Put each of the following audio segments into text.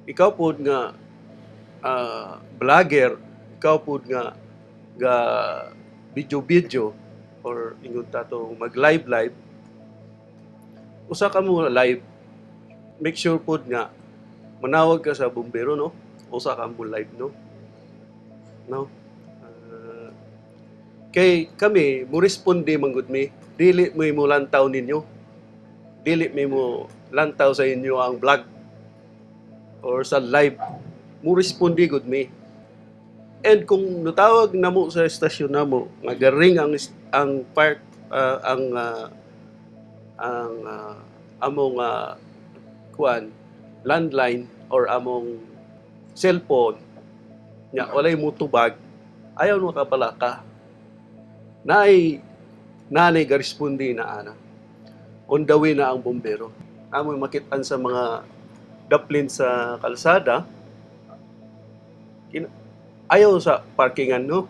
ikaw pod nga vlogger, ikaw pod nga ga video or ingon ta to mag live, usa ka mo live, make sure pod nga manawag ka sa bumbero, no? Usa ka mo live, no? Ah, kay kami mo responde man gud mi, dili mo lantaw ninyo, dili mo lantaw sa inyo ang vlog or sa live, mo responde gud mi. And kung natawag namo sa estasyon namo nga garing ang part among kuan landline or among cellphone nya walay mutubag, ayaw no kapalaka, nanay ga-responde na ana, on the way na ang bombero. Amoy makitaan sa mga daplin sa kalsada, ayaw sa parkingan, no?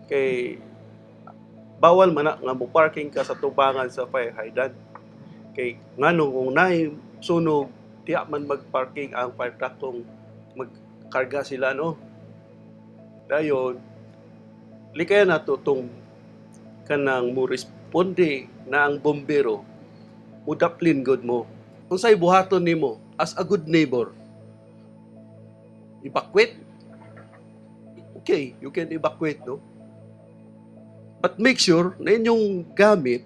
Kay bawal man na nga mo parking ka sa tubangan sa fire hydrant. Kay ngano kung naay sunog, tiya man mag-parking ang fire truck kung magkarga sila, no? Dayon, likaya na to tong kanang mo responde na ang bombero, mudaplin good mo. Unsay buhaton nimo as a good neighbor? Evacuate? Okay, you can evacuate, no? But make sure na inyong gamit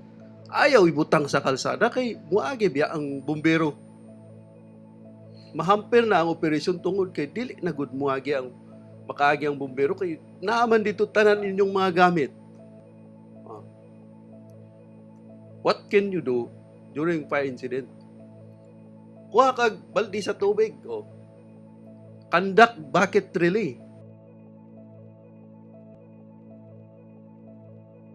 ayaw ibutang sa kalsada kay muagi biya ang bumbero. Mahamper na ang operasyon tungod kay dili na gud muagi ang makaagi ang bumbero kay naaman dito tanan inyong mga gamit. What can you do during fire incident? Kuha kag baldi sa tubig, conduct bucket relay.